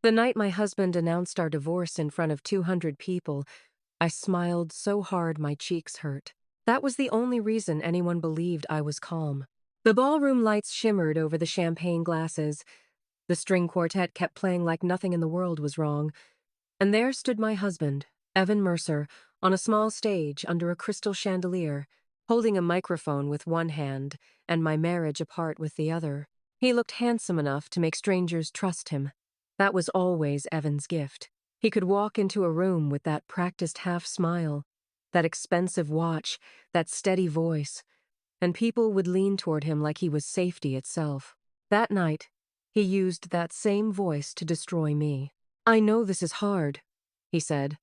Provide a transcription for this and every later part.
The night my husband announced our divorce in front of 200 people, I smiled so hard my cheeks hurt. That was the only reason anyone believed I was calm. The ballroom lights shimmered over the champagne glasses. The string quartet kept playing like nothing in the world was wrong. And there stood my husband, Evan Mercer, on a small stage under a crystal chandelier, holding a microphone with one hand and my marriage apart with the other. He looked handsome enough to make strangers trust him. That was always Evan's gift. He could walk into a room with that practiced half smile, that expensive watch, that steady voice, and people would lean toward him like he was safety itself. That night, he used that same voice to destroy me. "I know this is hard," he said,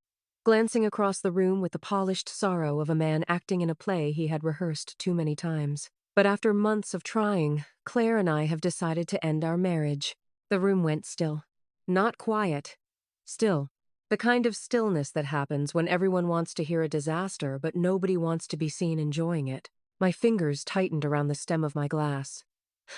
glancing across the room with the polished sorrow of a man acting in a play he had rehearsed too many times. "But after months of trying, Claire and I have decided to end our marriage." The room went still. Not quiet. Still. The kind of stillness that happens when everyone wants to hear a disaster but nobody wants to be seen enjoying it. My fingers tightened around the stem of my glass.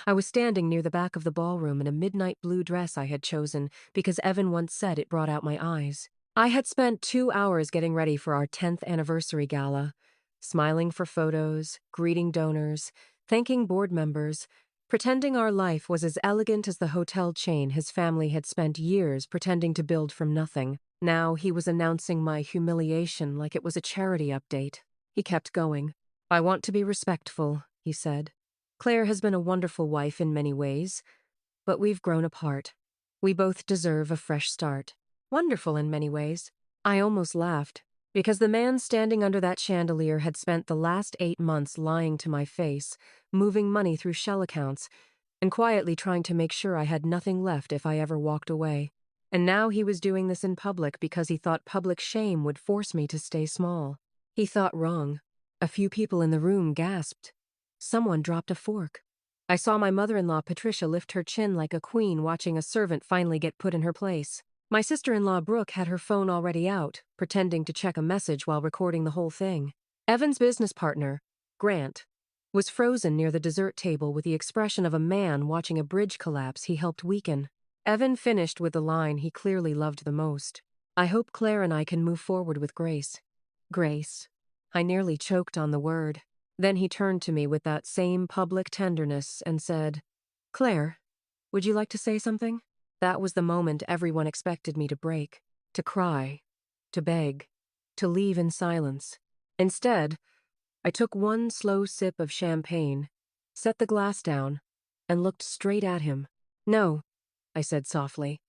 I was standing near the back of the ballroom in a midnight blue dress I had chosen because Evan once said it brought out my eyes. I had spent 2 hours getting ready for our 10th anniversary gala, smiling for photos, greeting donors, thanking board members, pretending our life was as elegant as the hotel chain his family had spent years pretending to build from nothing. Now he was announcing my humiliation like it was a charity update. He kept going. "I want to be respectful," he said. "Claire has been a wonderful wife in many ways, but we've grown apart. We both deserve a fresh start." Wonderful in many ways. I almost laughed, because the man standing under that chandelier had spent the last 8 months lying to my face, moving money through shell accounts, and quietly trying to make sure I had nothing left if I ever walked away. And now he was doing this in public because he thought public shame would force me to stay small. He thought wrong. A few people in the room gasped. Someone dropped a fork. I saw my mother-in-law Patricia lift her chin like a queen watching a servant finally get put in her place. My sister-in-law Brooke had her phone already out, pretending to check a message while recording the whole thing. Evan's business partner, Grant, was frozen near the dessert table with the expression of a man watching a bridge collapse he helped weaken. Evan finished with the line he clearly loved the most. "I hope Claire and I can move forward with grace." Grace. I nearly choked on the word. Then he turned to me with that same public tenderness and said, "Claire, would you like to say something?" That was the moment everyone expected me to break, to cry, to beg, to leave in silence. Instead, I took one slow sip of champagne, set the glass down, and looked straight at him. "No," I said softly.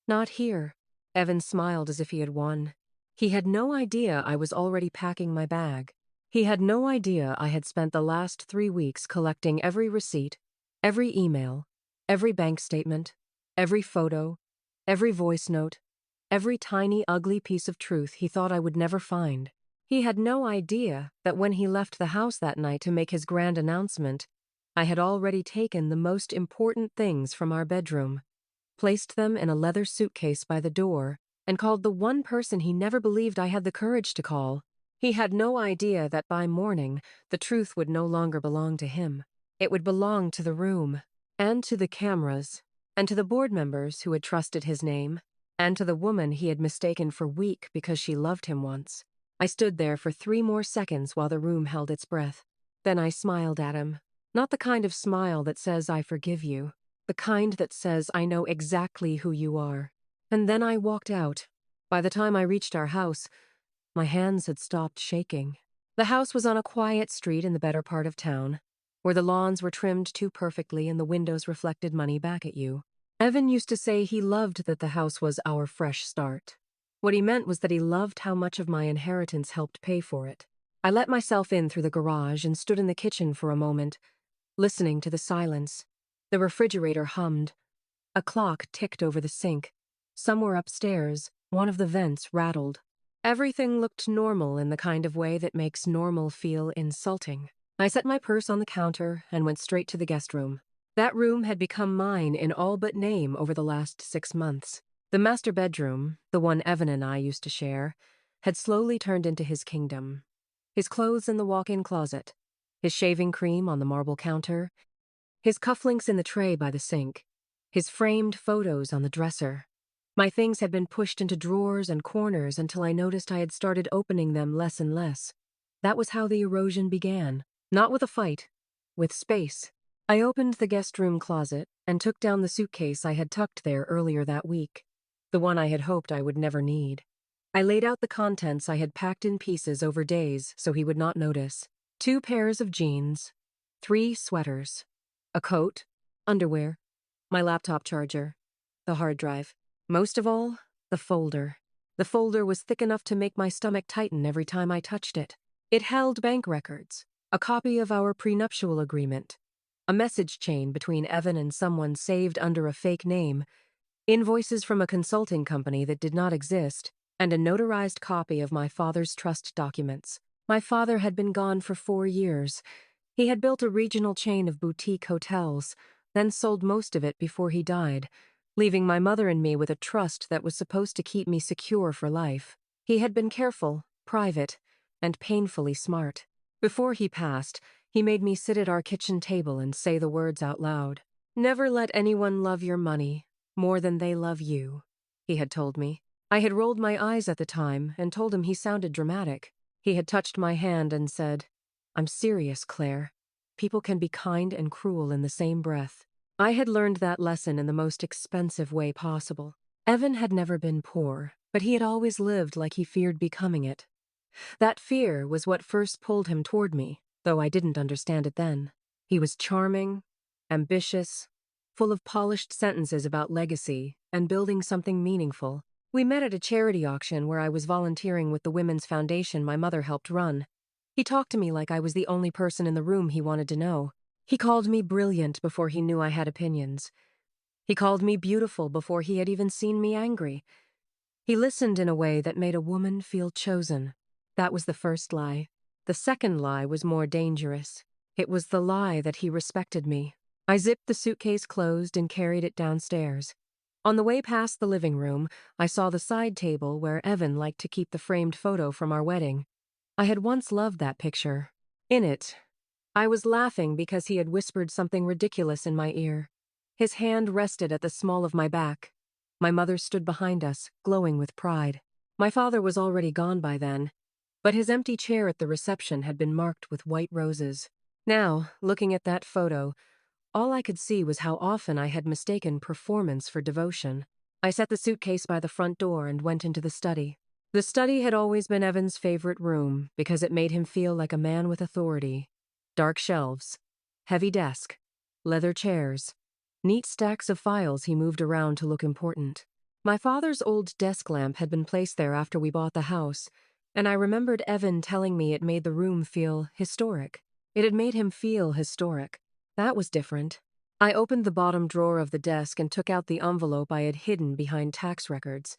"Not here." Evan smiled as if he had won. He had no idea I was already packing my bag. He had no idea I had spent the last 3 weeks collecting every receipt, every email, every bank statement, every photo, every voice note, every tiny, ugly piece of truth he thought I would never find. He had no idea that when he left the house that night to make his grand announcement, I had already taken the most important things from our bedroom, placed them in a leather suitcase by the door, and called the one person he never believed I had the courage to call. He had no idea that by morning, the truth would no longer belong to him. It would belong to the room, and to the cameras, and to the board members who had trusted his name, and to the woman he had mistaken for weak because she loved him once. I stood there for 3 more seconds while the room held its breath. Then I smiled at him. Not the kind of smile that says I forgive you, the kind that says I know exactly who you are. And then I walked out. By the time I reached our house, my hands had stopped shaking. The house was on a quiet street in the better part of town, where the lawns were trimmed too perfectly and the windows reflected money back at you. Evan used to say he loved that the house was our fresh start. What he meant was that he loved how much of my inheritance helped pay for it. I let myself in through the garage and stood in the kitchen for a moment, listening to the silence. The refrigerator hummed. A clock ticked over the sink. Somewhere upstairs, one of the vents rattled. Everything looked normal in the kind of way that makes normal feel insulting. I set my purse on the counter and went straight to the guest room. That room had become mine in all but name over the last 6 months. The master bedroom, the one Evan and I used to share, had slowly turned into his kingdom. His clothes in the walk-in closet, his shaving cream on the marble counter, his cufflinks in the tray by the sink, his framed photos on the dresser. My things had been pushed into drawers and corners until I noticed I had started opening them less and less. That was how the erosion began. Not with a fight, with space. I opened the guest room closet and took down the suitcase I had tucked there earlier that week, the one I had hoped I would never need. I laid out the contents I had packed in pieces over days so he would not notice. 2 pairs of jeans, 3 sweaters, a coat, underwear, my laptop charger, the hard drive. Most of all, the folder. The folder was thick enough to make my stomach tighten every time I touched it. It held bank records, a copy of our prenuptial agreement, a message chain between Evan and someone saved under a fake name, invoices from a consulting company that did not exist, and a notarized copy of my father's trust documents. My father had been gone for 4 years. He had built a regional chain of boutique hotels, then sold most of it before he died, leaving my mother and me with a trust that was supposed to keep me secure for life. He had been careful, private, and painfully smart. Before he passed, he made me sit at our kitchen table and say the words out loud. "Never let anyone love your money more than they love you," he had told me. I had rolled my eyes at the time and told him he sounded dramatic. He had touched my hand and said, "I'm serious, Claire. People can be kind and cruel in the same breath." I had learned that lesson in the most expensive way possible. Evan had never been poor, but he had always lived like he feared becoming it. That fear was what first pulled him toward me, though I didn't understand it then. He was charming, ambitious, full of polished sentences about legacy and building something meaningful. We met at a charity auction where I was volunteering with the women's foundation my mother helped run. He talked to me like I was the only person in the room he wanted to know. He called me brilliant before he knew I had opinions. He called me beautiful before he had even seen me angry. He listened in a way that made a woman feel chosen. That was the first lie. The second lie was more dangerous. It was the lie that he respected me. I zipped the suitcase closed and carried it downstairs. On the way past the living room, I saw the side table where Evan liked to keep the framed photo from our wedding. I had once loved that picture. In it, I was laughing because he had whispered something ridiculous in my ear. His hand rested at the small of my back. My mother stood behind us, glowing with pride. My father was already gone by then, but his empty chair at the reception had been marked with white roses. Now, looking at that photo, all I could see was how often I had mistaken performance for devotion. I set the suitcase by the front door and went into the study. The study had always been Evan's favorite room because it made him feel like a man with authority. Dark shelves, heavy desk, leather chairs, neat stacks of files he moved around to look important. My father's old desk lamp had been placed there after we bought the house, and I remembered Evan telling me it made the room feel historic. It had made him feel historic. That was different. I opened the bottom drawer of the desk and took out the envelope I had hidden behind tax records.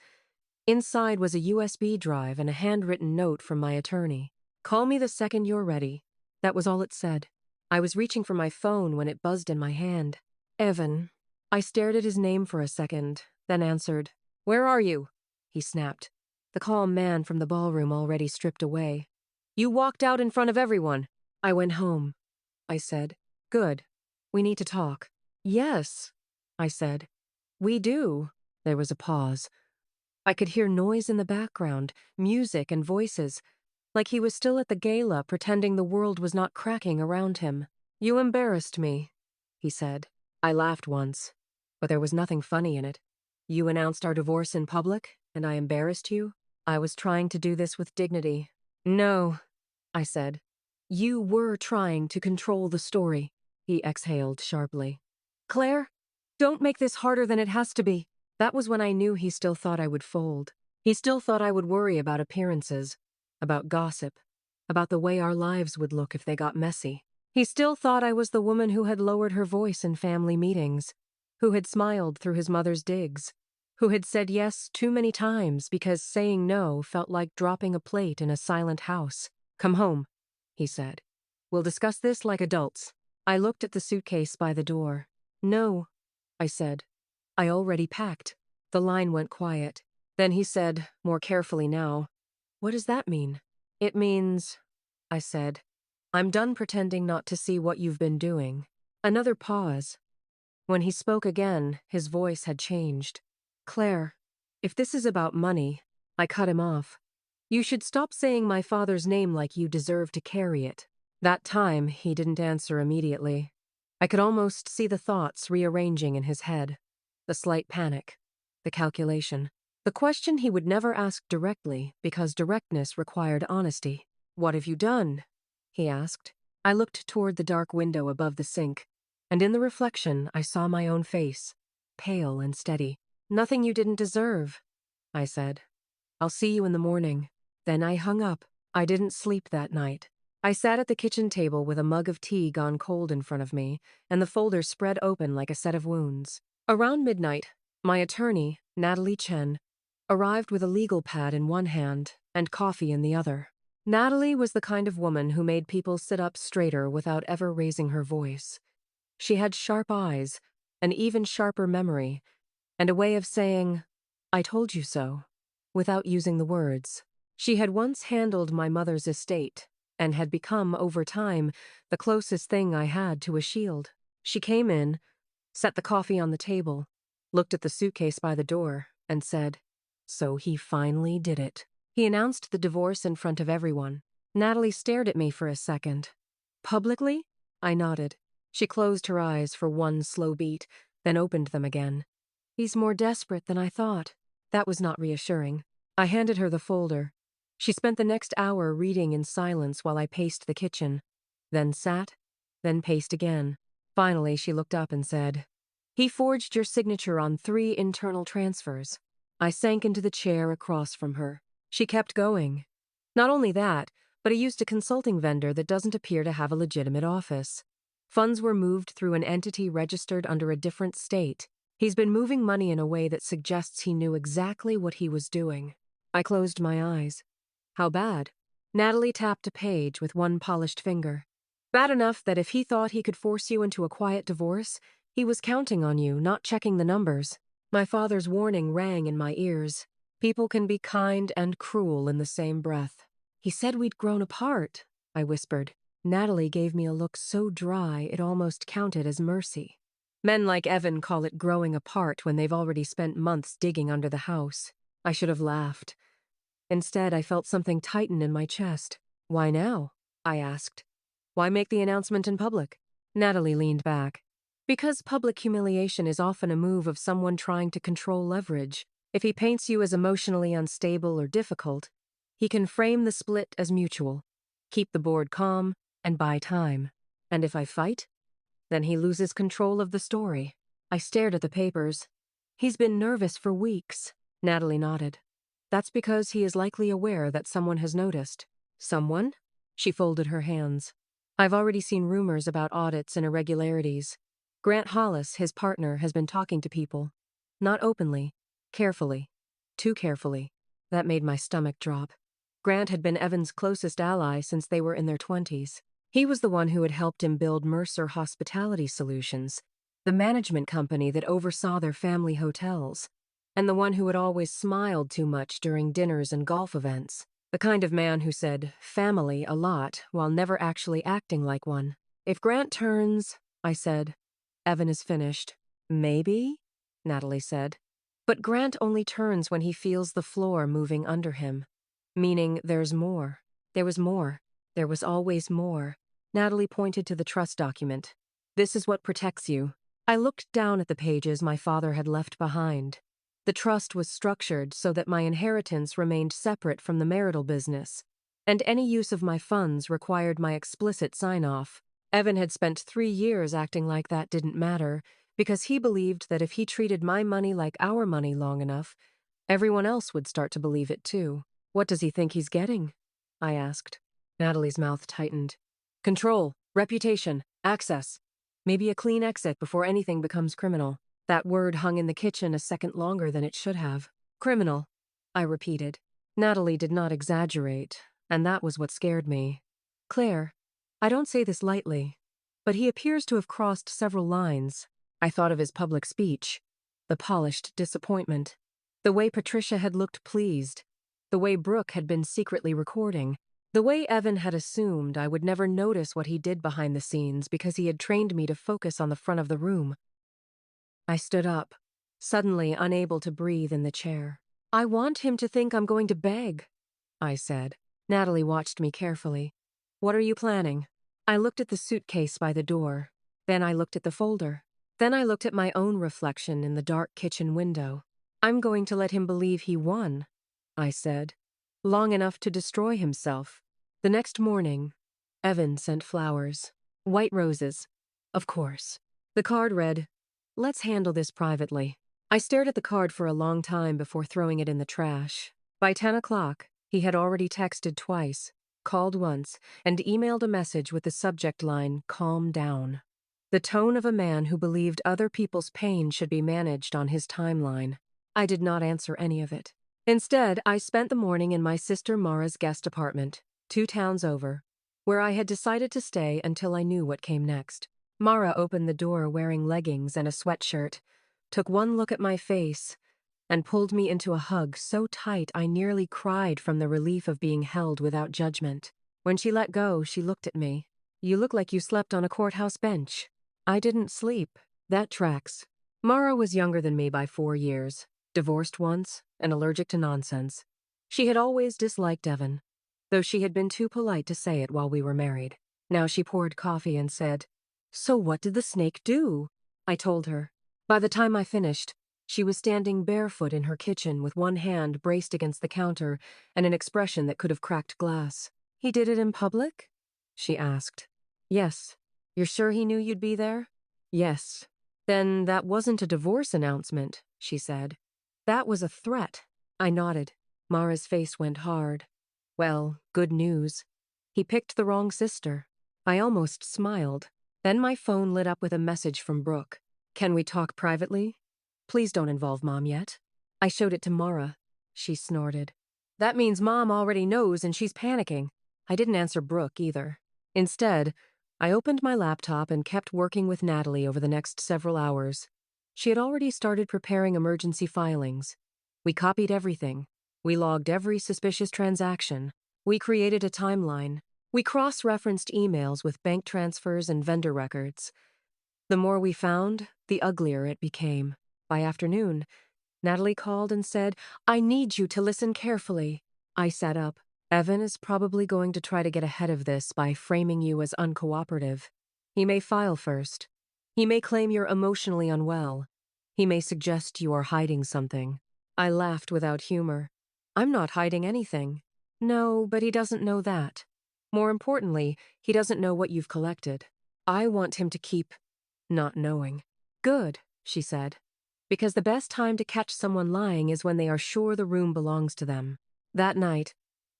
Inside was a USB drive and a handwritten note from my attorney. "Call me the second you're ready." That was all it said. I was reaching for my phone when it buzzed in my hand. "Evan." I stared at his name for a second, then answered. "Where are you?" he snapped. The calm man from the ballroom already stripped away. "You walked out in front of everyone." "I went home," I said. "Good. We need to talk." "Yes," I said. "We do." There was a pause. I could hear noise in the background, music and voices, like he was still at the gala pretending the world was not cracking around him. "You embarrassed me," he said. I laughed once, but there was nothing funny in it. "You announced our divorce in public, and I embarrassed you?" I was trying to do this with dignity. "No," I said. "You were trying to control the story," he exhaled sharply. "Claire, don't make this harder than it has to be." That was when I knew he still thought I would fold. He still thought I would worry about appearances, about gossip, about the way our lives would look if they got messy. He still thought I was the woman who had lowered her voice in family meetings, who had smiled through his mother's digs, who had said yes too many times because saying no felt like dropping a plate in a silent house. "Come home," he said. "We'll discuss this like adults." I looked at the suitcase by the door. "No," I said. "I already packed." The line went quiet. Then he said, more carefully now, "What does that mean?" "It means," I said, "I'm done pretending not to see what you've been doing." Another pause. When he spoke again, his voice had changed. "Claire, If this is about money, I cut him off. You should stop saying my father's name like you deserve to carry it. That time, he didn't answer immediately. I could almost see the thoughts rearranging in his head. The slight panic. The calculation. The question he would never ask directly because directness required honesty. "What have you done?" he asked. I looked toward the dark window above the sink, and in the reflection I saw my own face, pale and steady. "Nothing you didn't deserve," I said. "I'll see you in the morning." Then I hung up. I didn't sleep that night. I sat at the kitchen table with a mug of tea gone cold in front of me, and the folder spread open like a set of wounds. Around midnight, my attorney, Natalie Chen, arrived with a legal pad in one hand and coffee in the other. Natalie was the kind of woman who made people sit up straighter without ever raising her voice. She had sharp eyes, an even sharper memory, and a way of saying, "I told you so," without using the words. She had once handled my mother's estate and had become, over time, the closest thing I had to a shield. She came in, set the coffee on the table, looked at the suitcase by the door, and said, "So he finally did it." He announced the divorce in front of everyone. Natalie stared at me for a second. "Publicly?" I nodded. She closed her eyes for one slow beat, then opened them again. "He's more desperate than I thought." That was not reassuring. I handed her the folder. She spent the next hour reading in silence while I paced the kitchen, then sat, then paced again. Finally, she looked up and said, "He forged your signature on 3 internal transfers." I sank into the chair across from her. She kept going. "Not only that, but he used a consulting vendor that doesn't appear to have a legitimate office. Funds were moved through an entity registered under a different state. He's been moving money in a way that suggests he knew exactly what he was doing." I closed my eyes. "How bad?" Natalie tapped a page with one polished finger. "Bad enough that if he thought he could force you into a quiet divorce, he was counting on you, not checking the numbers." My father's warning rang in my ears. People can be kind and cruel in the same breath. "He said we'd grown apart," I whispered. Natalie gave me a look so dry it almost counted as mercy. "Men like Evan call it growing apart when they've already spent months digging under the house." I should have laughed. Instead, I felt something tighten in my chest. "Why now?" I asked. "Why make the announcement in public?" Natalie leaned back. "Because public humiliation is often a move of someone trying to control leverage. If he paints you as emotionally unstable or difficult, he can frame the split as mutual, keep the board calm, and buy time. And if I fight, then he loses control of the story." I stared at the papers. "He's been nervous for weeks." Natalie nodded. "That's because he is likely aware that someone has noticed." "Someone?" She folded her hands. "I've already seen rumors about audits and irregularities. Grant Hollis, his partner, has been talking to people. Not openly. Carefully. Too carefully." That made my stomach drop. Grant had been Evan's closest ally since they were in their 20s. He was the one who had helped him build Mercer Hospitality Solutions, the management company that oversaw their family hotels, and the one who had always smiled too much during dinners and golf events. The kind of man who said family a lot while never actually acting like one. "If Grant turns," I said. "Evan is finished." "Maybe," Natalie said. "But Grant only turns when he feels the floor moving under him. Meaning there's more. There was more. There was always more." Natalie pointed to the trust document. "This is what protects you." I looked down at the pages my father had left behind. The trust was structured so that my inheritance remained separate from the marital business, and any use of my funds required my explicit sign-off. Evan had spent 3 years acting like that didn't matter, because he believed that if he treated my money like our money long enough, everyone else would start to believe it too. "What does he think he's getting?" I asked. Natalie's mouth tightened. "Control, reputation, access. Maybe a clean exit before anything becomes criminal." That word hung in the kitchen a second longer than it should have. "Criminal," I repeated. Natalie did not exaggerate, and that was what scared me. "Claire, I don't say this lightly, but he appears to have crossed several lines." I thought of his public speech, the polished disappointment, the way Patricia had looked pleased, the way Brooke had been secretly recording, the way Evan had assumed I would never notice what he did behind the scenes because he had trained me to focus on the front of the room. I stood up, suddenly unable to breathe in the chair. I want him to think I'm going to beg, I said. Natalie watched me carefully. What are you planning? I looked at the suitcase by the door. Then I looked at the folder. Then I looked at my own reflection in the dark kitchen window. I'm going to let him believe he won, I said. Long enough to destroy himself. The next morning, Evan sent flowers. White roses. Of course. The card read, "Let's handle this privately." I stared at the card for a long time before throwing it in the trash. By 10 o'clock, he had already texted twice, called once, and emailed a message with the subject line, "Calm down." The tone of a man who believed other people's pain should be managed on his timeline. I did not answer any of it. Instead, I spent the morning in my sister Mara's guest apartment, 2 towns over, where I had decided to stay until I knew what came next. Mara opened the door wearing leggings and a sweatshirt, took one look at my face, and pulled me into a hug so tight I nearly cried from the relief of being held without judgment. When she let go, she looked at me. "You look like you slept on a courthouse bench." I didn't sleep. That tracks. Mara was younger than me by 4 years, divorced once, and allergic to nonsense. She had always disliked Evan, though she had been too polite to say it while we were married. Now she poured coffee and said, "So what did the snake do?" I told her. By the time I finished, she was standing barefoot in her kitchen with one hand braced against the counter and an expression that could have cracked glass. "He did it in public?" she asked. "Yes." "You're sure he knew you'd be there?" "Yes." "Then that wasn't a divorce announcement," she said. "That was a threat." I nodded. Mara's face went hard. "Well, good news. He picked the wrong sister." I almost smiled. Then my phone lit up with a message from Brooke. "Can we talk privately? Please don't involve Mom yet." I showed it to Mara. She snorted. "That means Mom already knows and she's panicking." I didn't answer Brooke either. Instead, I opened my laptop and kept working with Natalie over the next several hours. She had already started preparing emergency filings. We copied everything. We logged every suspicious transaction. We created a timeline. We cross-referenced emails with bank transfers and vendor records. The more we found, the uglier it became. By afternoon, Natalie called and said, "I need you to listen carefully." I sat up. "Evan is probably going to try to get ahead of this by framing you as uncooperative. He may file first. He may claim you're emotionally unwell. He may suggest you are hiding something." I laughed without humor. "I'm not hiding anything." "No, but he doesn't know that. More importantly, he doesn't know what you've collected. I want him to keep not knowing." "Good," she said. "Because the best time to catch someone lying is when they are sure the room belongs to them." That night,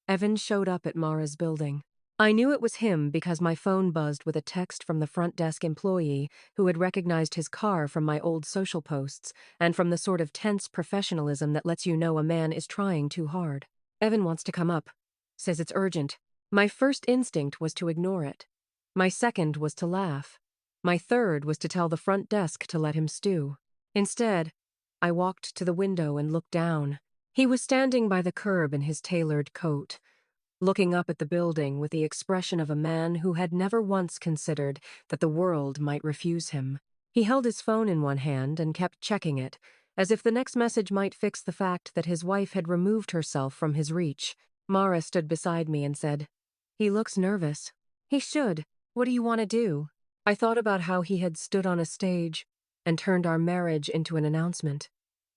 Evan showed up at Mara's building. I knew it was him because my phone buzzed with a text from the front desk employee who had recognized his car from my old social posts and from the sort of tense professionalism that lets you know a man is trying too hard. "Evan wants to come up. Says it's urgent." My first instinct was to ignore it. My second was to laugh. My third was to tell the front desk to let him stew. Instead, I walked to the window and looked down. He was standing by the curb in his tailored coat, looking up at the building with the expression of a man who had never once considered that the world might refuse him. He held his phone in one hand and kept checking it, as if the next message might fix the fact that his wife had removed herself from his reach. Mara stood beside me and said, "He looks nervous." "He should. What do you want to do?" I thought about how he had stood on a stage and turned our marriage into an announcement.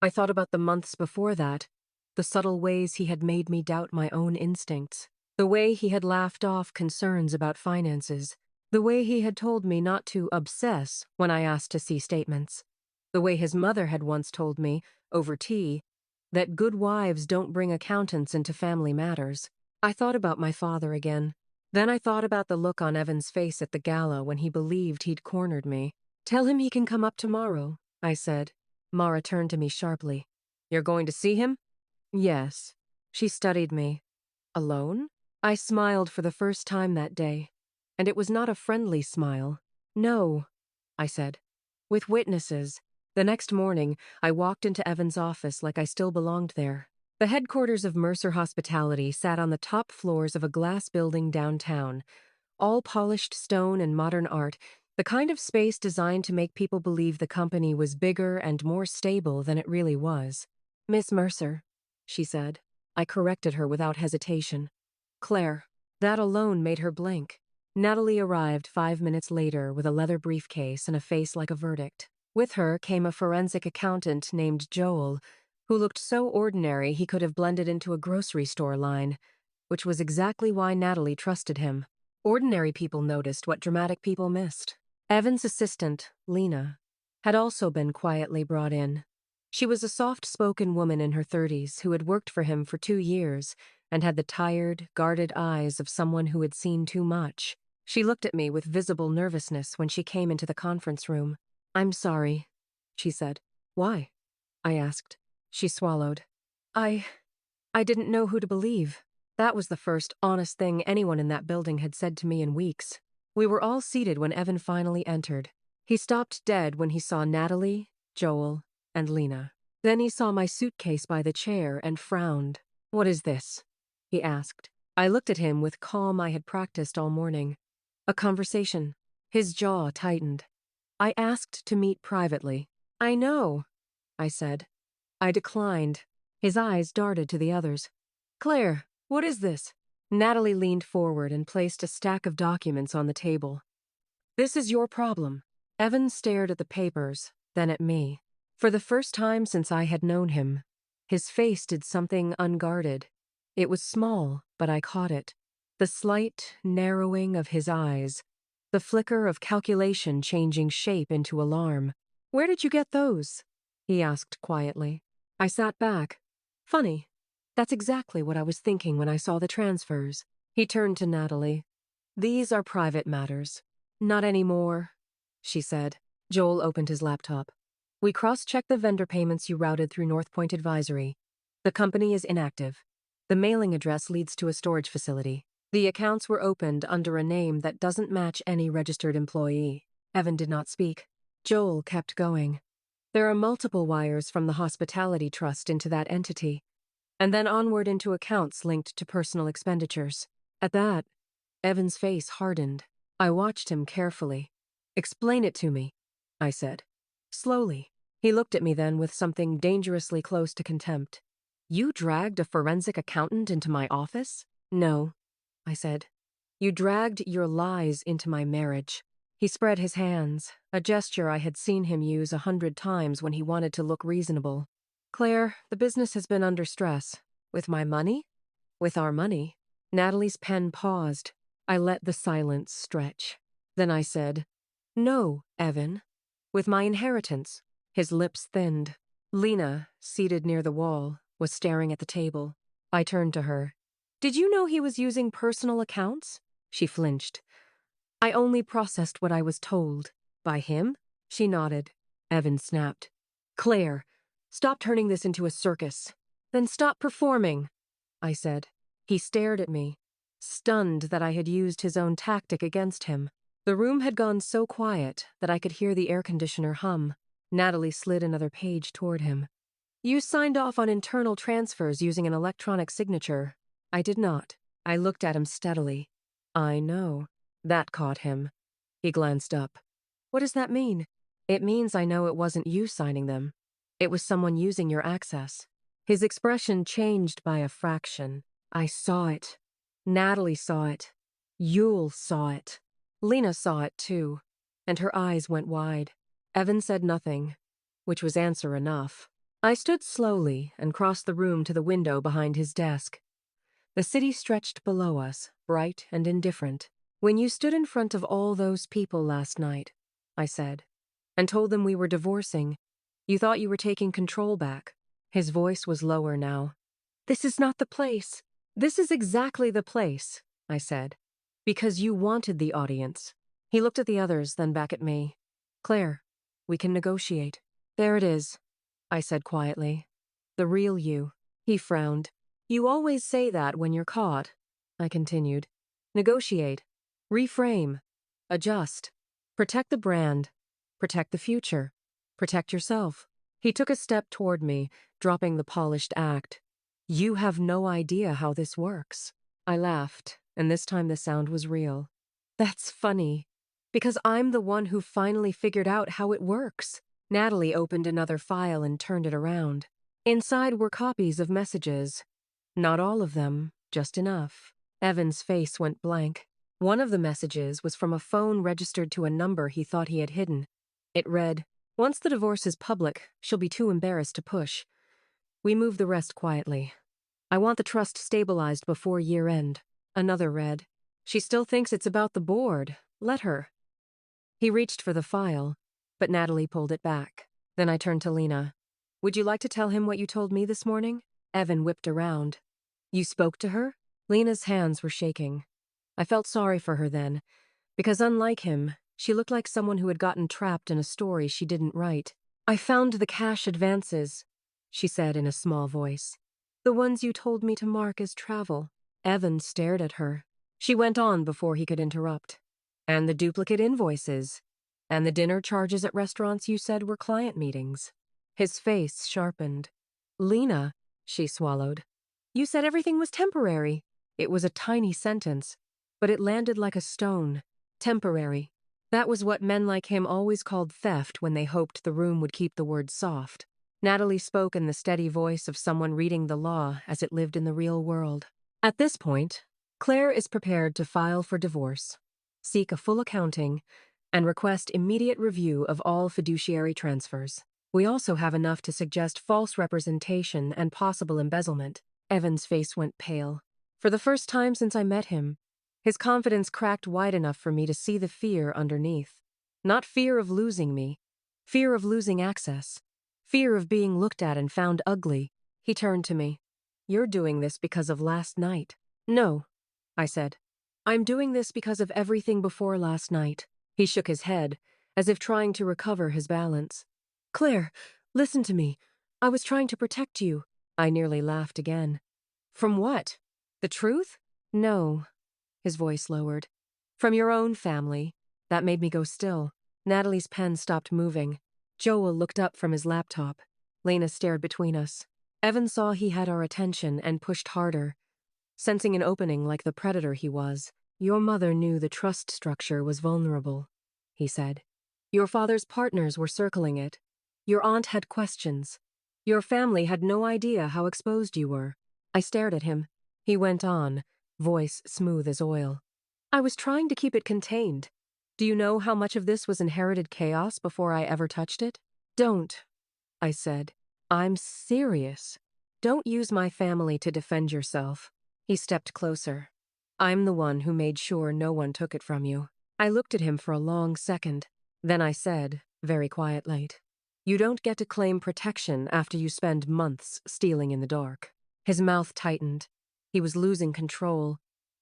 I thought about the months before that, the subtle ways he had made me doubt my own instincts, the way he had laughed off concerns about finances, the way he had told me not to obsess when I asked to see statements, the way his mother had once told me, over tea, that good wives don't bring accountants into family matters. I thought about my father again. Then I thought about the look on Evan's face at the gala when he believed he'd cornered me. "Tell him he can come up tomorrow," I said. Mara turned to me sharply. "You're going to see him?" "Yes." She studied me. "Alone?" I smiled for the first time that day, and it was not a friendly smile. "No," I said. "With witnesses." The next morning, I walked into Evan's office like I still belonged there. The headquarters of Mercer Hospitality sat on the top floors of a glass building downtown, all polished stone and modern art, the kind of space designed to make people believe the company was bigger and more stable than it really was. "Miss Mercer," she said. I corrected her without hesitation. Claire. That alone made her blink. Natalie arrived 5 minutes later with a leather briefcase and a face like a verdict. With her came a forensic accountant named Joel, who looked so ordinary he could have blended into a grocery store line, which was exactly why Natalie trusted him. Ordinary people noticed what dramatic people missed. Evan's assistant, Lena, had also been quietly brought in. She was a soft-spoken woman in her 30s who had worked for him for 2 years and had the tired, guarded eyes of someone who had seen too much. She looked at me with visible nervousness when she came into the conference room. I'm sorry, she said. Why? I asked. She swallowed. I didn't know who to believe. That was the first honest thing anyone in that building had said to me in weeks. We were all seated when Evan finally entered. He stopped dead when he saw Natalie, Joel, and Lena. Then he saw my suitcase by the chair and frowned. What is this? He asked. I looked at him with calm I had practiced all morning. A conversation. His jaw tightened. I asked to meet privately. I know, I said. I declined. His eyes darted to the others. Claire, what is this? Natalie leaned forward and placed a stack of documents on the table. This is your problem. Evan stared at the papers, then at me. For the first time since I had known him, his face did something unguarded. It was small, but I caught it. The slight narrowing of his eyes, the flicker of calculation changing shape into alarm. Where did you get those? He asked quietly. I sat back. Funny. That's exactly what I was thinking when I saw the transfers. He turned to Natalie. These are private matters. Not anymore, she said. Joel opened his laptop. We cross-checked the vendor payments you routed through North Point Advisory. The company is inactive. The mailing address leads to a storage facility. The accounts were opened under a name that doesn't match any registered employee. Evan did not speak. Joel kept going. There are multiple wires from the Hospitality Trust into that entity, and then onward into accounts linked to personal expenditures. At that, Evan's face hardened. I watched him carefully. Explain it to me, I said. Slowly. He looked at me then with something dangerously close to contempt. You dragged a forensic accountant into my office? No, I said. You dragged your lies into my marriage. He spread his hands, a gesture I had seen him use 100 times when he wanted to look reasonable. Claire, the business has been under stress. With my money? With our money. Natalie's pen paused. I let the silence stretch. Then I said, No, Evan. With my inheritance. His lips thinned. Lena, seated near the wall, was staring at the table. I turned to her. Did you know he was using personal accounts? She flinched. I only processed what I was told. By him? She nodded. Evan snapped. Claire, stop turning this into a circus. Then stop performing, I said. He stared at me, stunned that I had used his own tactic against him. The room had gone so quiet that I could hear the air conditioner hum. Natalie slid another page toward him. You signed off on internal transfers using an electronic signature. I did not. I looked at him steadily. I know. That caught him. He glanced up. What does that mean? It means I know it wasn't you signing them. It was someone using your access. His expression changed by a fraction. I saw it. Natalie saw it. Yule saw it. Lena saw it too, and her eyes went wide. Evan said nothing, which was answer enough. I stood slowly and crossed the room to the window behind his desk. The city stretched below us, bright and indifferent. When you stood in front of all those people last night, I said, and told them we were divorcing, you thought you were taking control back. His voice was lower now. This is not the place. This is exactly the place, I said, because you wanted the audience. He looked at the others, then back at me. Claire, we can negotiate. There it is, I said quietly. The real you. He frowned. You always say that when you're caught, I continued. Negotiate. Reframe. Adjust. Protect the brand. Protect the future. Protect yourself. He took a step toward me, dropping the polished act. You have no idea how this works. I laughed, and this time the sound was real. That's funny, because I'm the one who finally figured out how it works. Natalie opened another file and turned it around. Inside were copies of messages. Not all of them, just enough. Evan's face went blank. One of the messages was from a phone registered to a number he thought he had hidden. It read, "Once the divorce is public, she'll be too embarrassed to push. We move the rest quietly. I want the trust stabilized before year-end." Another read, "She still thinks it's about the board. Let her." He reached for the file, but Natalie pulled it back. Then I turned to Lena. "Would you like to tell him what you told me this morning?" Evan whipped around. "You spoke to her?" Lena's hands were shaking. I felt sorry for her then, because unlike him, she looked like someone who had gotten trapped in a story she didn't write. "I found the cash advances," she said in a small voice. "The ones you told me to mark as travel." Evan stared at her. She went on before he could interrupt. "And the duplicate invoices. And the dinner charges at restaurants you said were client meetings." His face sharpened. "Lena," she swallowed. "You said everything was temporary." It was a tiny sentence, but it landed like a stone. Temporary. That was what men like him always called theft when they hoped the room would keep the words soft. Natalie spoke in the steady voice of someone reading the law as it lived in the real world. "At this point, Claire is prepared to file for divorce, seek a full accounting, and request immediate review of all fiduciary transfers. We also have enough to suggest false representation and possible embezzlement." Evan's face went pale. For the first time since I met him, his confidence cracked wide enough for me to see the fear underneath. Not fear of losing me, fear of losing access, fear of being looked at and found ugly. He turned to me. "You're doing this because of last night." "No," I said. "I'm doing this because of everything before last night." He shook his head, as if trying to recover his balance. "Claire, listen to me. I was trying to protect you." I nearly laughed again. "From what? The truth?" "No." His voice lowered. "From your own family." That made me go still. Natalie's pen stopped moving. Joel looked up from his laptop. Lena stared between us. Evan saw he had our attention and pushed harder, sensing an opening like the predator he was. "Your mother knew the trust structure was vulnerable," he said. "Your father's partners were circling it. Your aunt had questions. Your family had no idea how exposed you were." I stared at him. He went on, voice smooth as oil. "I was trying to keep it contained. Do you know how much of this was inherited chaos before I ever touched it?" "Don't," I said. "I'm serious. Don't use my family to defend yourself." He stepped closer. "I'm the one who made sure no one took it from you." I looked at him for a long second. Then I said, very quietly, "You don't get to claim protection after you spend months stealing in the dark." His mouth tightened. He was losing control,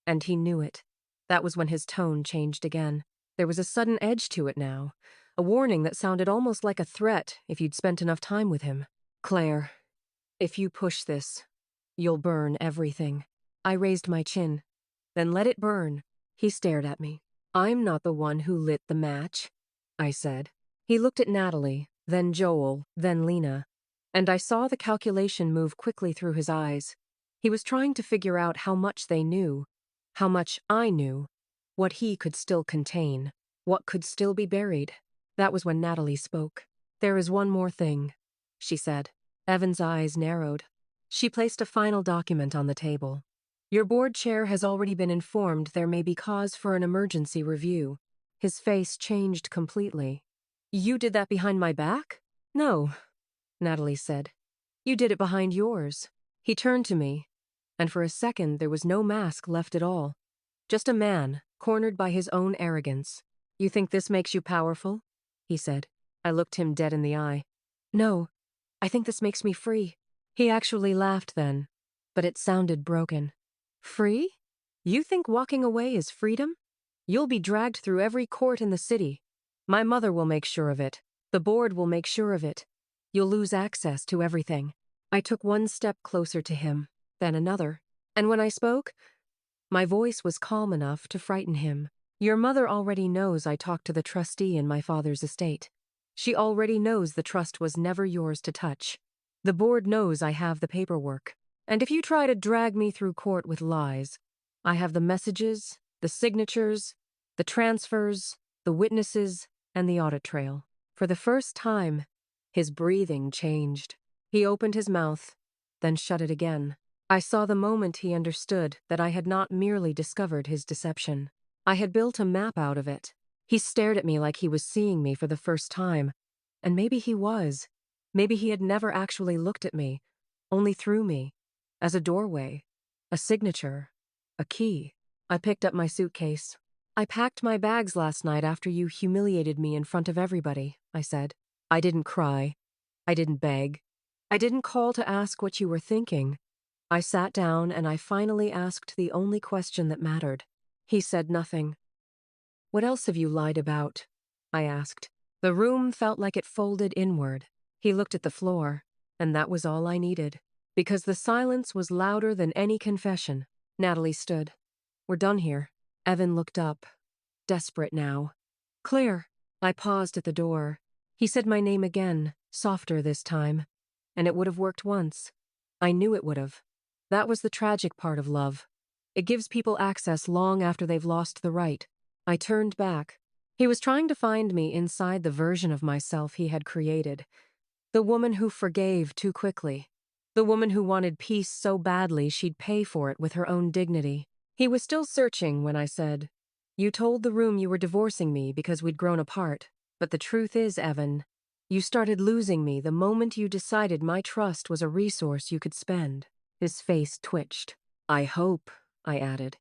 and he knew it. That was when his tone changed again. There was a sudden edge to it now, a warning that sounded almost like a threat if you'd spent enough time with him. "Claire, if you push this, you'll burn everything." I raised my chin. "Then let it burn." He stared at me. "I'm not the one who lit the match," I said. He looked at Natalie, then Joel, then Lena, and I saw the calculation move quickly through his eyes. He was trying to figure out how much they knew, how much I knew, what he could still contain, what could still be buried. That was when Natalie spoke. "There is one more thing," she said. Evan's eyes narrowed. She placed a final document on the table. "Your board chair has already been informed there may be cause for an emergency review." His face changed completely. "You did that behind my back?" "No," Natalie said. "You did it behind yours." He turned to me, and for a second there was no mask left at all. Just a man, cornered by his own arrogance. "You think this makes you powerful?" he said. I looked him dead in the eye. "No, I think this makes me free." He actually laughed then, but it sounded broken. "Free? You think walking away is freedom? You'll be dragged through every court in the city. My mother will make sure of it. The board will make sure of it. You'll lose access to everything." I took one step closer to him, then another, and when I spoke, my voice was calm enough to frighten him. "Your mother already knows I talked to the trustee in my father's estate. She already knows the trust was never yours to touch. The board knows I have the paperwork. And if you try to drag me through court with lies, I have the messages, the signatures, the transfers, the witnesses, and the audit trail." For the first time, his breathing changed. He opened his mouth, then shut it again. I saw the moment he understood that I had not merely discovered his deception. I had built a map out of it. He stared at me like he was seeing me for the first time. And maybe he was. Maybe he had never actually looked at me, only through me, as a doorway, a signature, a key. I picked up my suitcase. I packed my bags last night after you humiliated me in front of everybody, I said. I didn't cry. I didn't beg. I didn't call to ask what you were thinking. I sat down and I finally asked the only question that mattered. He said nothing. What else have you lied about? I asked. The room felt like it folded inward. He looked at the floor, and that was all I needed. Because the silence was louder than any confession. Natalie stood. We're done here. Evan looked up, desperate now. Claire. I paused at the door. He said my name again, softer this time. And it would have worked once. I knew it would have. That was the tragic part of love. It gives people access long after they've lost the right. I turned back. He was trying to find me inside the version of myself he had created. The woman who forgave too quickly. The woman who wanted peace so badly she'd pay for it with her own dignity. He was still searching when I said, You told the room you were divorcing me because we'd grown apart. But the truth is, Evan, you started losing me the moment you decided my trust was a resource you could spend. His face twitched. I hope, I added,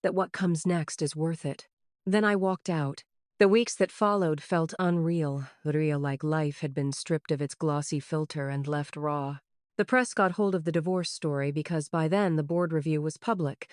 that what comes next is worth it. Then I walked out. The weeks that followed felt unreal, real like life had been stripped of its glossy filter and left raw. The press got hold of the divorce story because by then the board review was public,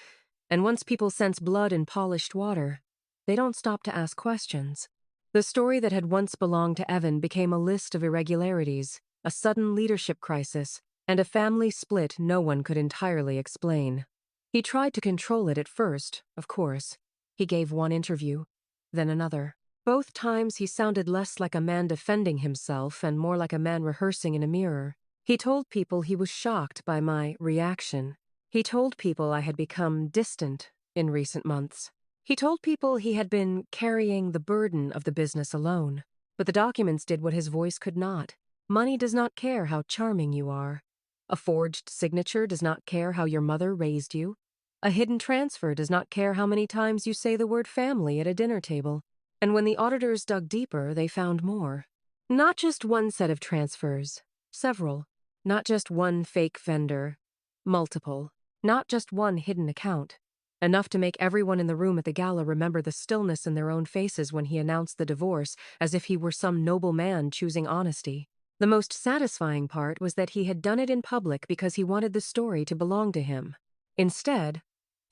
and once people sense blood in polished water, they don't stop to ask questions. The story that had once belonged to Evan became a list of irregularities, a sudden leadership crisis, and a family split no one could entirely explain. He tried to control it at first, of course. He gave one interview, then another. Both times he sounded less like a man defending himself and more like a man rehearsing in a mirror. He told people he was shocked by my reaction. He told people I had become distant in recent months. He told people he had been carrying the burden of the business alone. But the documents did what his voice could not. Money does not care how charming you are. A forged signature does not care how your mother raised you. A hidden transfer does not care how many times you say the word family at a dinner table. And when the auditors dug deeper, they found more. Not just one set of transfers, several. Not just one fake vendor, multiple. Not just one hidden account. Enough to make everyone in the room at the gala remember the stillness in their own faces when he announced the divorce, as if he were some noble man choosing honesty. The most satisfying part was that he had done it in public because he wanted the story to belong to him. Instead,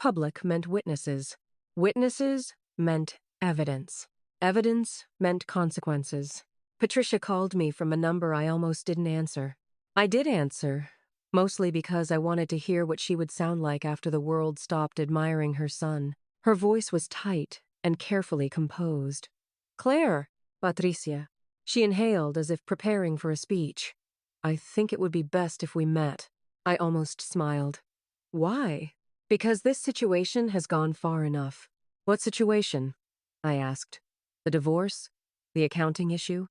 public meant witnesses. Witnesses meant evidence. Evidence meant consequences. Patricia called me from a number I almost didn't answer. I did answer, mostly because I wanted to hear what she would sound like after the world stopped admiring her son. Her voice was tight and carefully composed. Claire, Patricia. She inhaled as if preparing for a speech. I think it would be best if we met. I almost smiled. Why? Because this situation has gone far enough. What situation? I asked. The divorce? The accounting issue?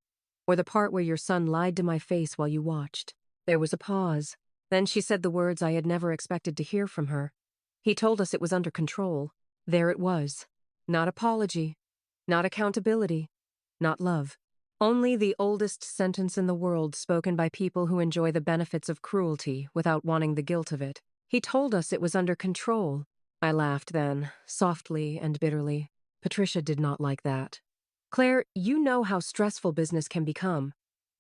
Or the part where your son lied to my face while you watched? There was a pause. Then she said the words I had never expected to hear from her. He told us it was under control. There it was. Not apology. Not accountability. Not love. Only the oldest sentence in the world spoken by people who enjoy the benefits of cruelty without wanting the guilt of it. He told us it was under control. I laughed then, softly and bitterly. Patricia did not like that. Claire, you know how stressful business can become.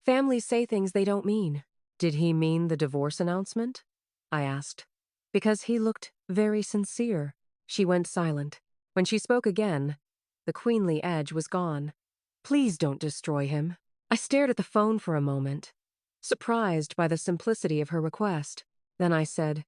Families say things they don't mean. Did he mean the divorce announcement? I asked. Because he looked very sincere. She went silent. When she spoke again, the queenly edge was gone. Please don't destroy him. I stared at the phone for a moment, surprised by the simplicity of her request. Then I said,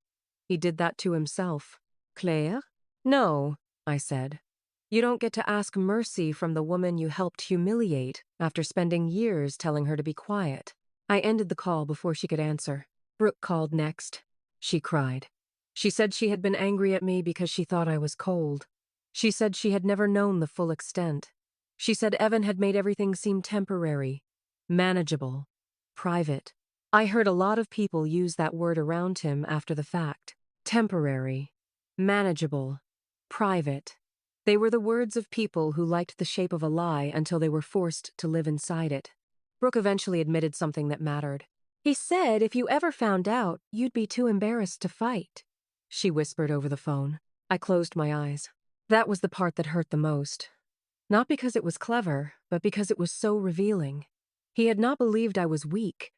he did that to himself. Claire? No, I said. You don't get to ask mercy from the woman you helped humiliate after spending years telling her to be quiet. I ended the call before she could answer. Brooke called next. She cried. She said she had been angry at me because she thought I was cold. She said she had never known the full extent. She said Evan had made everything seem temporary, manageable, private. I heard a lot of people use that word around him after the fact. Temporary, manageable, private. They were the words of people who liked the shape of a lie until they were forced to live inside it. Brooke eventually admitted something that mattered. He said if you ever found out, you'd be too embarrassed to fight. She whispered over the phone. I closed my eyes. That was the part that hurt the most. Not because it was clever, but because it was so revealing. He had not believed I was weak.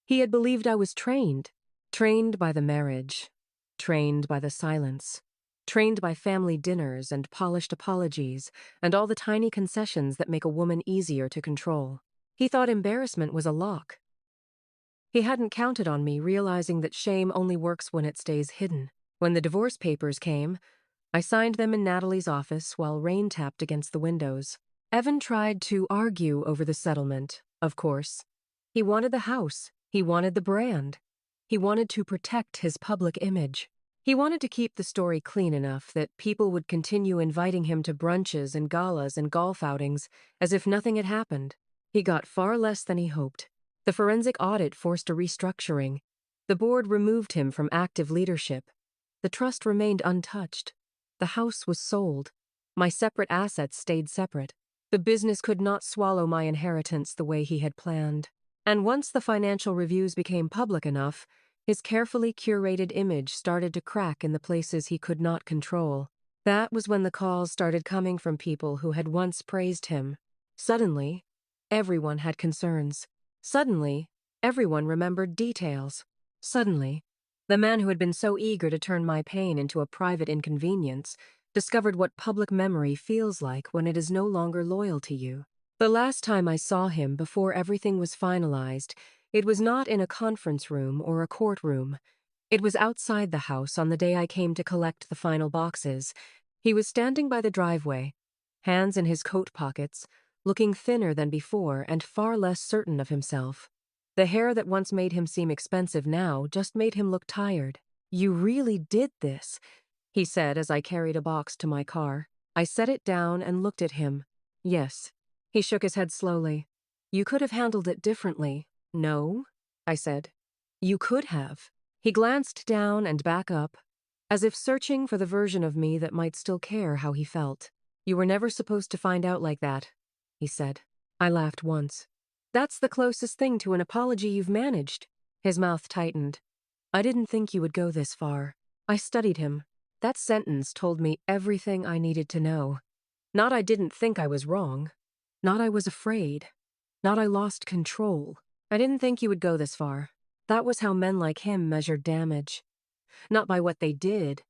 He had believed I was trained. Trained by the marriage. Trained by the silence. Trained by family dinners and polished apologies and all the tiny concessions that make a woman easier to control. He thought embarrassment was a lock. He hadn't counted on me, realizing that shame only works when it stays hidden. When the divorce papers came, I signed them in Natalie's office while rain tapped against the windows. Evan tried to argue over the settlement, of course. He wanted the house. He wanted the brand. He wanted to protect his public image. He wanted to keep the story clean enough that people would continue inviting him to brunches and galas and golf outings as if nothing had happened. He got far less than he hoped. The forensic audit forced a restructuring. The board removed him from active leadership. The trust remained untouched. The house was sold. My separate assets stayed separate. The business could not swallow my inheritance the way he had planned. And once the financial reviews became public enough, his carefully curated image started to crack in the places he could not control. That was when the calls started coming from people who had once praised him. Suddenly, everyone had concerns. Suddenly, everyone remembered details. Suddenly, the man who had been so eager to turn my pain into a private inconvenience discovered what public memory feels like when it is no longer loyal to you. The last time I saw him before everything was finalized, it was not in a conference room or a courtroom. It was outside the house on the day I came to collect the final boxes. He was standing by the driveway, hands in his coat pockets, looking thinner than before and far less certain of himself. The hair that once made him seem expensive now just made him look tired. "You really did this," he said as I carried a box to my car. I set it down and looked at him. "Yes." He shook his head slowly. "You could have handled it differently." "No," I said. "You could have." He glanced down and back up, as if searching for the version of me that might still care how he felt. "You were never supposed to find out like that," he said. I laughed once. "That's the closest thing to an apology you've managed." His mouth tightened. "I didn't think you would go this far." I studied him. That sentence told me everything I needed to know. Not I didn't think I was wrong. Not I was afraid. Not I lost control. I didn't think you would go this far. That was how men like him measured damage. Not by what they did,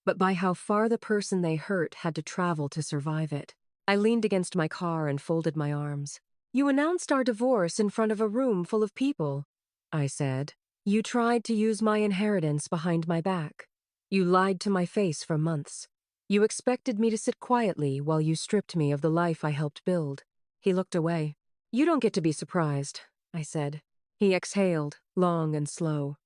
but by how far the person they hurt had to travel to survive it. I leaned against my car and folded my arms. "You announced our divorce in front of a room full of people," I said. "You tried to use my inheritance behind my back. You lied to my face for months. You expected me to sit quietly while you stripped me of the life I helped build." He looked away. "You don't get to be surprised," I said. He exhaled, long and slow.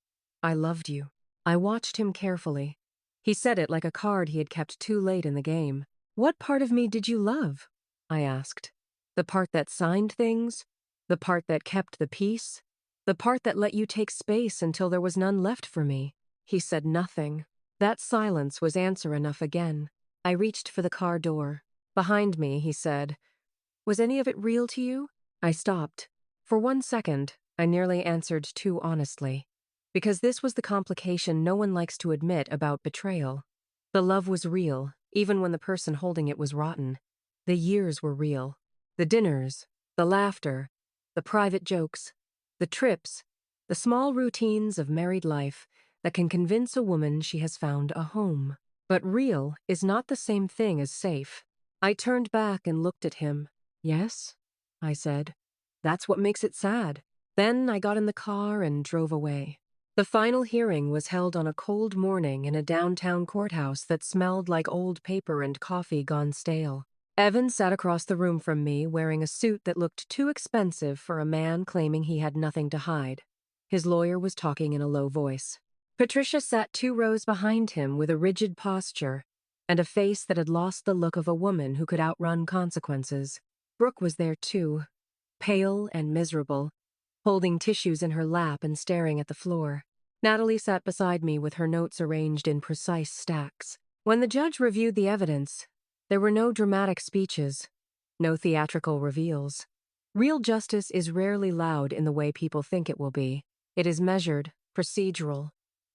"I loved you." I watched him carefully. He said it like a card he had kept too late in the game. "What part of me did you love?" I asked. "The part that signed things? The part that kept the peace? The part that let you take space until there was none left for me?" He said nothing. That silence was answer enough again. I reached for the car door. "Behind me," he said. "Was any of it real to you?" I stopped. For 1 second, I nearly answered too honestly. Because this was the complication no one likes to admit about betrayal. The love was real, even when the person holding it was rotten. The years were real. The dinners, the laughter, the private jokes, the trips, the small routines of married life that can convince a woman she has found a home. But real is not the same thing as safe. I turned back and looked at him. "Yes," I said. "That's what makes it sad." Then I got in the car and drove away. The final hearing was held on a cold morning in a downtown courthouse that smelled like old paper and coffee gone stale. Evan sat across the room from me wearing a suit that looked too expensive for a man claiming he had nothing to hide. His lawyer was talking in a low voice. Patricia sat 2 rows behind him with a rigid posture and a face that had lost the look of a woman who could outrun consequences. Brooke was there too, pale and miserable, holding tissues in her lap and staring at the floor. Natalie sat beside me with her notes arranged in precise stacks. When the judge reviewed the evidence, there were no dramatic speeches, no theatrical reveals. Real justice is rarely loud in the way people think it will be. It is measured, procedural,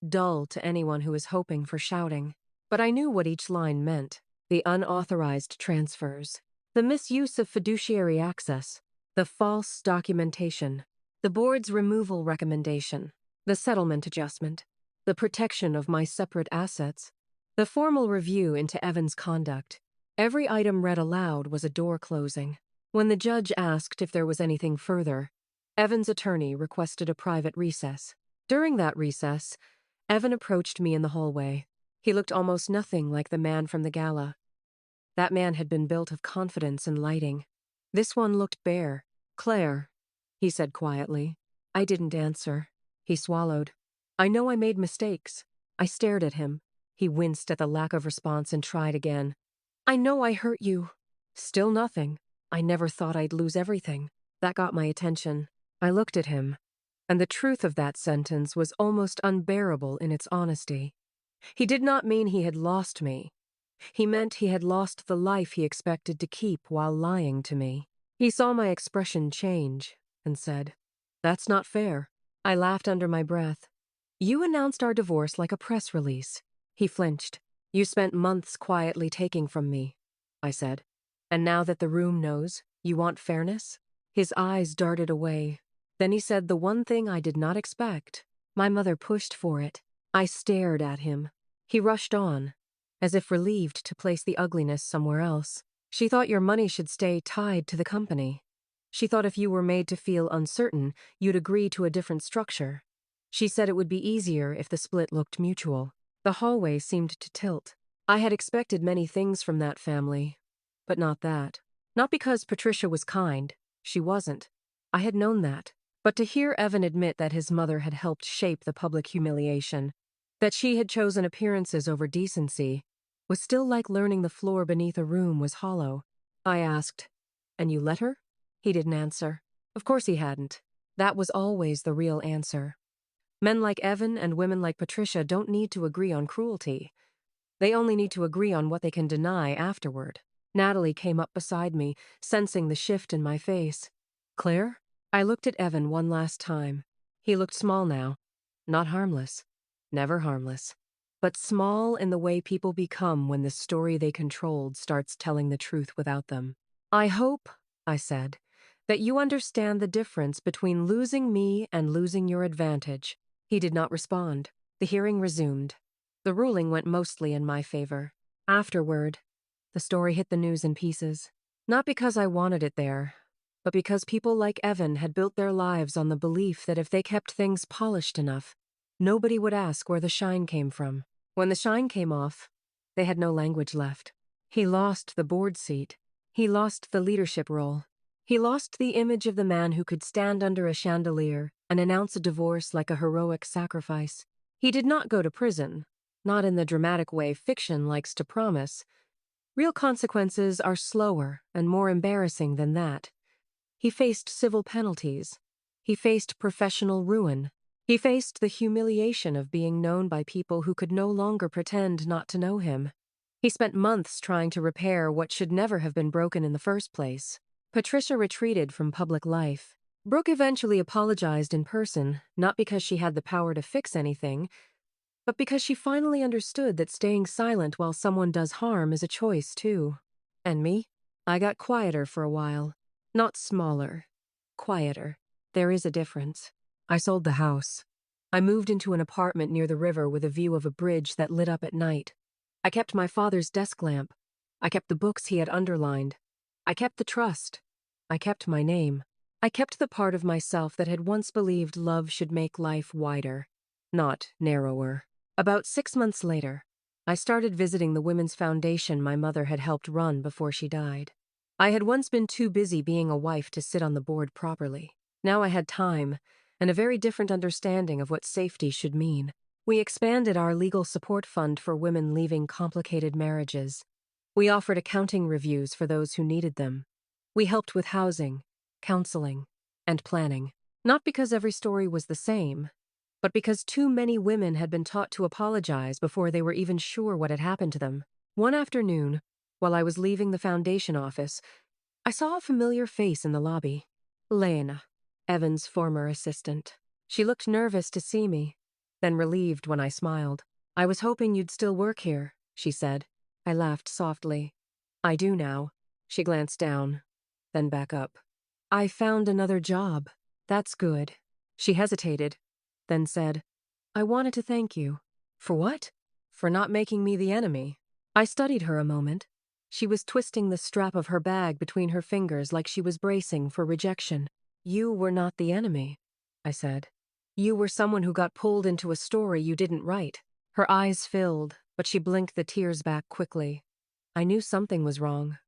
dull to anyone who is hoping for shouting. But I knew what each line meant. The unauthorized transfers, the misuse of fiduciary access, the false documentation, the board's removal recommendation, the settlement adjustment, the protection of my separate assets, the formal review into Evan's conduct. Every item read aloud was a door closing. When the judge asked if there was anything further, Evan's attorney requested a private recess. During that recess, Evan approached me in the hallway. He looked almost nothing like the man from the gala. That man had been built of confidence and lighting. This one looked bare. "Claire," he said quietly. I didn't answer. He swallowed. "I know I made mistakes." I stared at him. He winced at the lack of response and tried again. "I know I hurt you." Still nothing. I never thought I'd lose everything. That got my attention. I looked at him, and the truth of that sentence was almost unbearable in its honesty. He did not mean he had lost me. He meant he had lost the life he expected to keep while lying to me. He saw my expression change and said, "That's not fair." I laughed under my breath. "You announced our divorce like a press release." He flinched. "You spent months quietly taking from me," I said. "And now that the room knows, you want fairness?" His eyes darted away. Then he said the one thing I did not expect. "My mother pushed for it." I stared at him. He rushed on, as if relieved to place the ugliness somewhere else. "She thought your money should stay tied to the company. She thought if you were made to feel uncertain, you'd agree to a different structure. She said it would be easier if the split looked mutual." The hallway seemed to tilt. I had expected many things from that family, but not that. Not because Patricia was kind. She wasn't. I had known that. But to hear Evan admit that his mother had helped shape the public humiliation, that she had chosen appearances over decency, was still like learning the floor beneath a room was hollow. I asked, "And you let her?" He didn't answer. Of course he hadn't. That was always the real answer. Men like Evan and women like Patricia don't need to agree on cruelty. They only need to agree on what they can deny afterward. Natalie came up beside me, sensing the shift in my face. "Claire?" I looked at Evan one last time. He looked small now. Not harmless. Never harmless. But small in the way people become when the story they controlled starts telling the truth without them. "I hope," I said, "that you understand the difference between losing me and losing your advantage." He did not respond. The hearing resumed. The ruling went mostly in my favor. Afterward, the story hit the news in pieces. Not because I wanted it there, but because people like Evan had built their lives on the belief that if they kept things polished enough, nobody would ask where the shine came from. When the shine came off, they had no language left. He lost the board seat. He lost the leadership role. He lost the image of the man who could stand under a chandelier and announce a divorce like a heroic sacrifice. He did not go to prison, not in the dramatic way fiction likes to promise. Real consequences are slower and more embarrassing than that. He faced civil penalties. He faced professional ruin. He faced the humiliation of being known by people who could no longer pretend not to know him. He spent months trying to repair what should never have been broken in the first place. Patricia retreated from public life. Brooke eventually apologized in person, not because she had the power to fix anything, but because she finally understood that staying silent while someone does harm is a choice, too. And me? I got quieter for a while. Not smaller. Quieter. There is a difference. I sold the house. I moved into an apartment near the river with a view of a bridge that lit up at night. I kept my father's desk lamp. I kept the books he had underlined. I kept the trust. I kept my name. I kept the part of myself that had once believed love should make life wider, not narrower. About 6 months later, I started visiting the women's foundation my mother had helped run before she died. I had once been too busy being a wife to sit on the board properly. Now I had time, and a very different understanding of what safety should mean. We expanded our legal support fund for women leaving complicated marriages. We offered accounting reviews for those who needed them. We helped with housing, counseling, and planning. Not because every story was the same, but because too many women had been taught to apologize before they were even sure what had happened to them. One afternoon, while I was leaving the foundation office, I saw a familiar face in the lobby. Lena, Evan's former assistant. She looked nervous to see me, then relieved when I smiled. "I was hoping you'd still work here," she said. I laughed softly. "I do now." She glanced down, then back up. "I found another job. That's good." She hesitated, then said, "I wanted to thank you." "For what?" "For not making me the enemy." I studied her a moment. She was twisting the strap of her bag between her fingers like she was bracing for rejection. "You were not the enemy," I said. "You were someone who got pulled into a story you didn't write." Her eyes filled, but she blinked the tears back quickly. I knew something was wrong.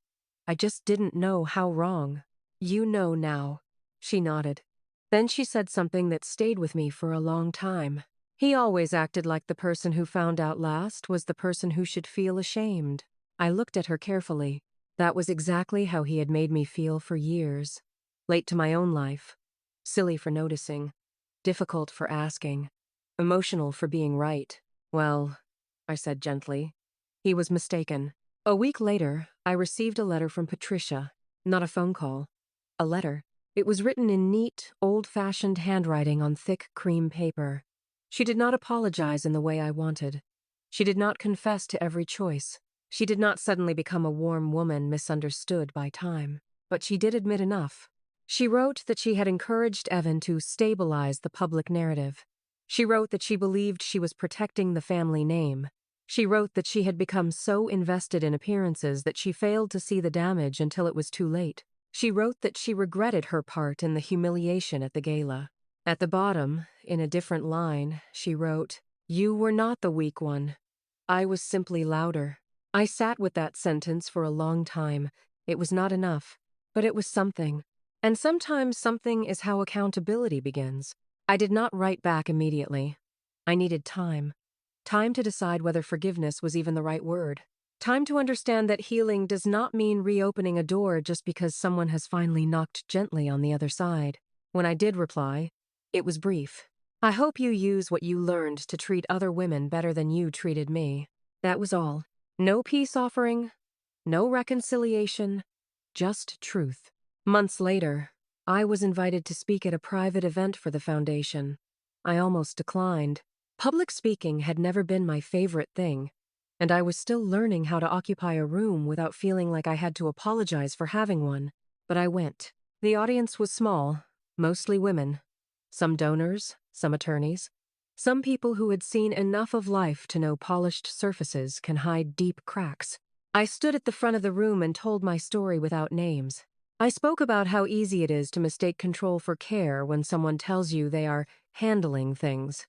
I just didn't know how wrong. "You know now." She nodded. Then she said something that stayed with me for a long time. "He always acted like the person who found out last was the person who should feel ashamed." I looked at her carefully. That was exactly how he had made me feel for years. Late to my own life. Silly for noticing. Difficult for asking. Emotional for being right. "Well," I said gently, "he was mistaken." A week later, I received a letter from Patricia. Not a phone call. A letter. It was written in neat, old-fashioned handwriting on thick cream paper. She did not apologize in the way I wanted. She did not confess to every choice. She did not suddenly become a warm woman misunderstood by time. But she did admit enough. She wrote that she had encouraged Evan to stabilize the public narrative. She wrote that she believed she was protecting the family name. She wrote that she had become so invested in appearances that she failed to see the damage until it was too late. She wrote that she regretted her part in the humiliation at the gala. At the bottom, in a different line, she wrote, "You were not the weak one. I was simply louder." I sat with that sentence for a long time. It was not enough, but it was something. And sometimes something is how accountability begins. I did not write back immediately. I needed time. Time to decide whether forgiveness was even the right word. Time to understand that healing does not mean reopening a door just because someone has finally knocked gently on the other side. When I did reply, it was brief. "I hope you use what you learned to treat other women better than you treated me." That was all. No peace offering, no reconciliation, just truth. Months later, I was invited to speak at a private event for the foundation. I almost declined. Public speaking had never been my favorite thing, and I was still learning how to occupy a room without feeling like I had to apologize for having one. But I went. The audience was small, mostly women. Some donors, some attorneys. Some people who had seen enough of life to know polished surfaces can hide deep cracks. I stood at the front of the room and told my story without names. I spoke about how easy it is to mistake control for care when someone tells you they are handling things.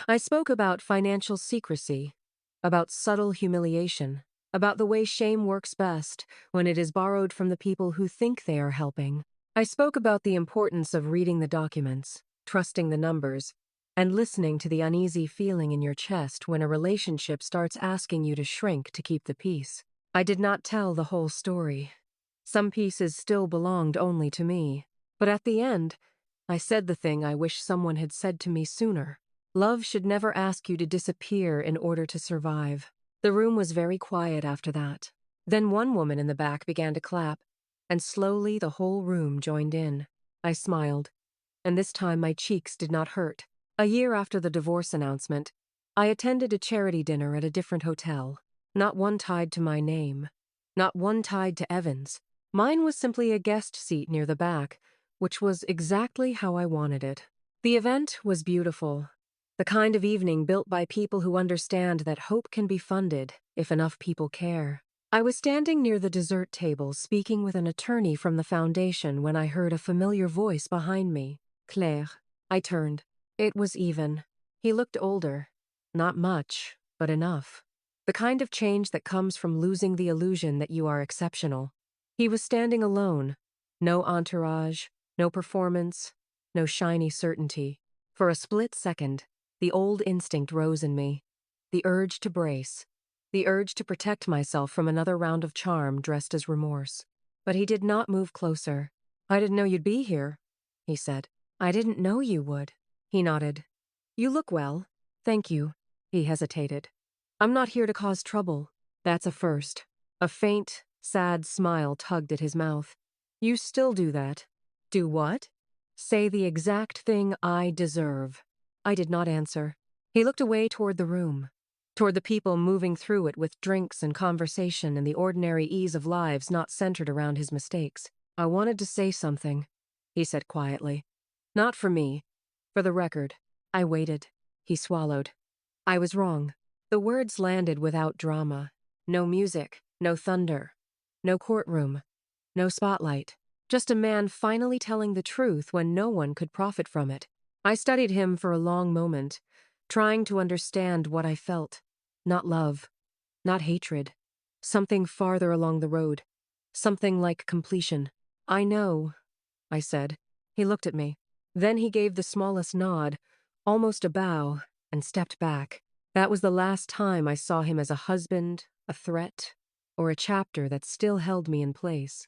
I spoke about financial secrecy, about subtle humiliation, about the way shame works best when it is borrowed from the people who think they are helping. I spoke about the importance of reading the documents, trusting the numbers, and listening to the uneasy feeling in your chest when a relationship starts asking you to shrink to keep the peace. I did not tell the whole story. Some pieces still belonged only to me. But at the end, I said the thing I wish someone had said to me sooner. Love should never ask you to disappear in order to survive. The room was very quiet after that. Then one woman in the back began to clap, and slowly the whole room joined in. I smiled, and this time my cheeks did not hurt. A year after the divorce announcement, I attended a charity dinner at a different hotel. Not one tied to my name. Not one tied to Evan's. Mine was simply a guest seat near the back, which was exactly how I wanted it. The event was beautiful. The kind of evening built by people who understand that hope can be funded if enough people care. I was standing near the dessert table speaking with an attorney from the foundation when I heard a familiar voice behind me. "Claire." I turned. It was Even. He looked older. Not much, but enough. The kind of change that comes from losing the illusion that you are exceptional. He was standing alone. No entourage, no performance, no shiny certainty. For a split second, the old instinct rose in me. The urge to brace. The urge to protect myself from another round of charm dressed as remorse. But he did not move closer. "I didn't know you'd be here," he said. I didn't know you would. He nodded. You look well. Thank you. He hesitated. I'm not here to cause trouble. That's a first. A faint, sad smile tugged at his mouth. You still do that. Do what? Say the exact thing I deserve. I did not answer. He looked away toward the room, toward the people moving through it with drinks and conversation and the ordinary ease of lives not centered around his mistakes. I wanted to say something, he said quietly. Not for me. For the record. I waited. He swallowed. I was wrong. The words landed without drama. No music, no thunder, no courtroom, no spotlight. Just a man finally telling the truth when no one could profit from it. I studied him for a long moment, trying to understand what I felt. Not love, not hatred. Something farther along the road. Something like completion. I know, I said. He looked at me. Then he gave the smallest nod, almost a bow, and stepped back. That was the last time I saw him as a husband, a threat, or a chapter that still held me in place.